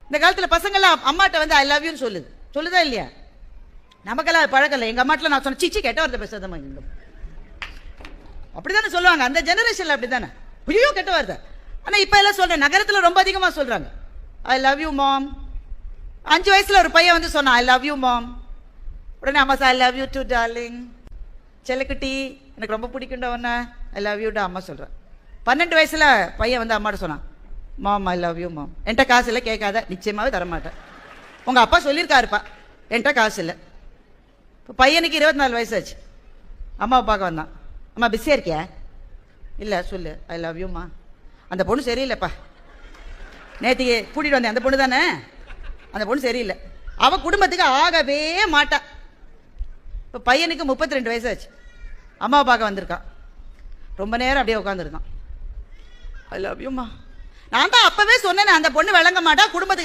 இந்த காலத்துல பசங்கள்லாம் அம்மாட்ட வந்து ஐ லவ் யூன்னு சொல்லுதா இல்லையா? நமக்கெல்லாம் பழக்கம் இல்லை. எங்க அம்மாட்டில் நான் சொன்ன சிச்சி கெட்ட வார்த்தை பேசாதம்மா, அப்படித்தானே சொல்லுவாங்க. அந்த ஜெனரேஷன்ல அப்படித்தானே, ஐயோ கெட்ட வார்த்தை. ஆனா இப்ப எல்லாம் சொல்றேன், நகரத்துல ரொம்ப அதிகமா சொல்றாங்க ஐ லவ் யூ மாம். 5 வயசுல ஒரு பையன் வந்து சொன்னான் ஐ லவ் யூ மாம். உடனே அம்மா I love you too darling, செல்லக்குட்டி எனக்கு ரொம்ப பிடிக்கும்டா ஒன்ன, ஐ லவ் யூடா அம்மா சொல்றேன். 12 வயசுல பையன் வந்து அம்மாட்ட சொன்னான் மாம் ஐ லவ் யூ மாம். என்கிட்ட காசு இல்லை, கேட்காத, நிச்சயமாவே தரமாட்டேன். உங்க அப்பா சொல்லியிருக்காருப்பா, என்கிட்ட காசு இல்லை. இப்போ பையனுக்கு 24 வயசாச்சு. அம்மாவை பார்க்க வந்தான். அம்மா பிஸியா இருக்கியா? இல்லை சொல்லு ஐ லவ் யூம்மா. அந்த பொண்ணு சரியில்லைப்பா, நேற்றுக்கு கூட்டிகிட்டு வந்தேன், அந்த பொண்ணு தானே, அந்த பொண்ணு சரியில்லை, அவள் குடும்பத்துக்கு ஆகவே மாட்டா. இப்போ பையனுக்கு 32 வயசாச்சு. அம்மாவை பார்க்க வந்திருக்கான். ரொம்ப நேரம் அப்படியே உட்காந்துருக்கான். ஐ லவ் யூம்மா. நான் தான் அப்பவே சொன்னேன், அந்த பொண்ணு விளங்க மாட்டா, குடும்பத்துக்கு